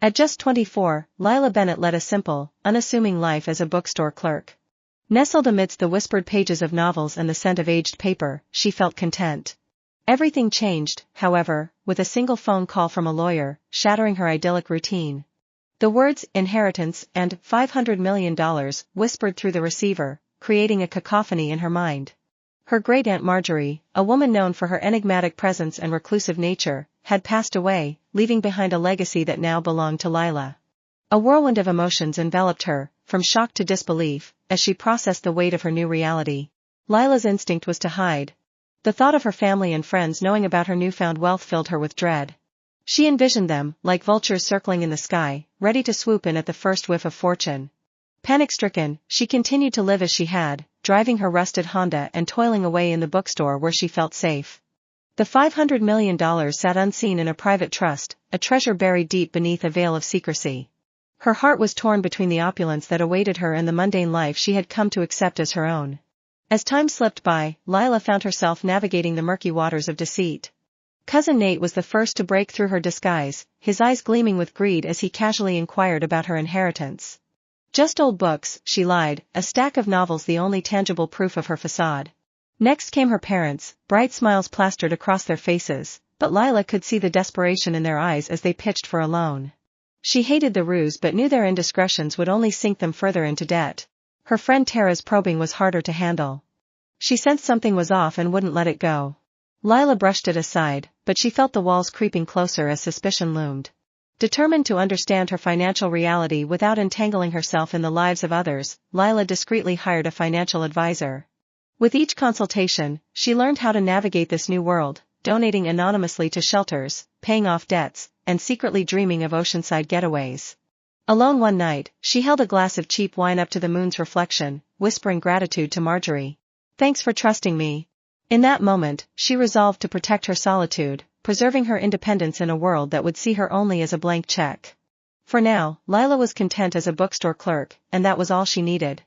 At just 24, Lila Bennett led a simple, unassuming life as a bookstore clerk. Nestled amidst the whispered pages of novels and the scent of aged paper, she felt content. Everything changed, however, with a single phone call from a lawyer, shattering her idyllic routine. The words, inheritance, and $500 million, whispered through the receiver, creating a cacophony in her mind. Her great-aunt Marjorie, a woman known for her enigmatic presence and reclusive nature, had passed away, leaving behind a legacy that now belonged to Lila. A whirlwind of emotions enveloped her, from shock to disbelief, as she processed the weight of her new reality. Lila's instinct was to hide. The thought of her family and friends knowing about her newfound wealth filled her with dread. She envisioned them, like vultures circling in the sky, ready to swoop in at the first whiff of fortune. Panic-stricken, she continued to live as she had, driving her rusted Honda and toiling away in the bookstore where she felt safe. The $500 million sat unseen in a private trust, a treasure buried deep beneath a veil of secrecy. Her heart was torn between the opulence that awaited her and the mundane life she had come to accept as her own. As time slipped by, Lila found herself navigating the murky waters of deceit. Cousin Nate was the first to break through her disguise, his eyes gleaming with greed as he casually inquired about her inheritance. Just old books, she lied, a stack of novels the only tangible proof of her facade. Next came her parents, bright smiles plastered across their faces, but Lila could see the desperation in their eyes as they pitched for a loan. She hated the ruse but knew their indiscretions would only sink them further into debt. Her friend Tara's probing was harder to handle. She sensed something was off and wouldn't let it go. Lila brushed it aside, but she felt the walls creeping closer as suspicion loomed. Determined to understand her financial reality without entangling herself in the lives of others, Lila discreetly hired a financial advisor. With each consultation, she learned how to navigate this new world, donating anonymously to shelters, paying off debts, and secretly dreaming of oceanside getaways. Alone one night, she held a glass of cheap wine up to the moon's reflection, whispering gratitude to Marjorie. "Thanks for trusting me." In that moment, she resolved to protect her solitude, preserving her independence in a world that would see her only as a blank check. For now, Lila was content as a bookstore clerk, and that was all she needed.